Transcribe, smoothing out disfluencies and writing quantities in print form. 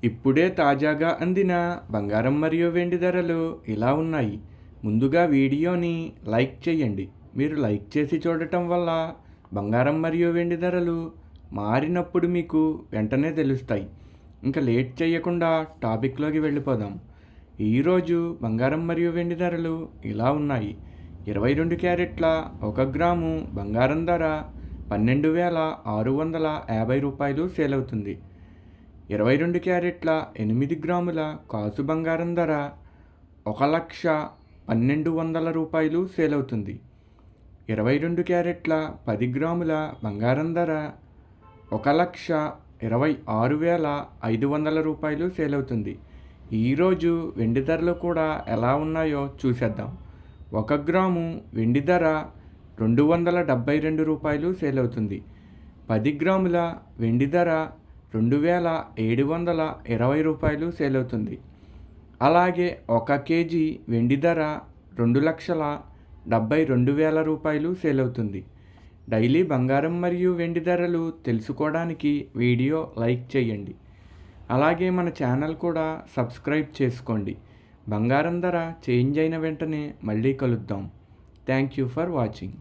ఇప్పుడే తాజాగా అందిన బంగారం మరియు వెండి ధరలు ఇలా ఉన్నాయి. ముందుగా వీడియోని లైక్ చేయండి. మీరు లైక్ చేసి చూడటం వల్ల బంగారం మరియు వెండి ధరలు మారినప్పుడు మీకు వెంటనే తెలుస్తాయి. ఇంకా లేట్ చేయకుండా టాపిక్లోకి వెళ్ళిపోదాం. ఈరోజు బంగారం మరియు వెండి ధరలు ఇలా ఉన్నాయి. 22 క్యారెట్ల 1 గ్రాము బంగారం ధర 12,650 రూపాయలు సేల్ అవుతుంది. 22 క్యారెట్ల 8 గ్రాముల కాసు బంగారం ధర 1,12,00 రూపాయలు సేల్ అవుతుంది. 22 క్యారెట్ల 10 గ్రాముల బంగారం ధర 1,26,500 రూపాయలు సేల్ అవుతుంది. ఈరోజు వెండి ధరలు కూడా ఎలా ఉన్నాయో చూసేద్దాం. 1 గ్రాము వెండి ధర 272 రూపాయలు సేల్ అవుతుంది. 10 గ్రాముల వెండి ధర 2,720 రూపాయలు సేల్ అవుతుంది. అలాగే 1 కేజీ వెండి ధర 2,72,000 రూపాయలు సేల్ అవుతుంది. డైలీ బంగారం మరియు వెండి ధరలు తెలుసుకోవడానికి వీడియో లైక్ చేయండి. అలాగే మన ఛానల్ కూడా సబ్స్క్రైబ్ చేసుకోండి. బంగారం ధర చేంజ్ అయిన వెంటనే మళ్ళీ కలుద్దాం. Thank you for watching.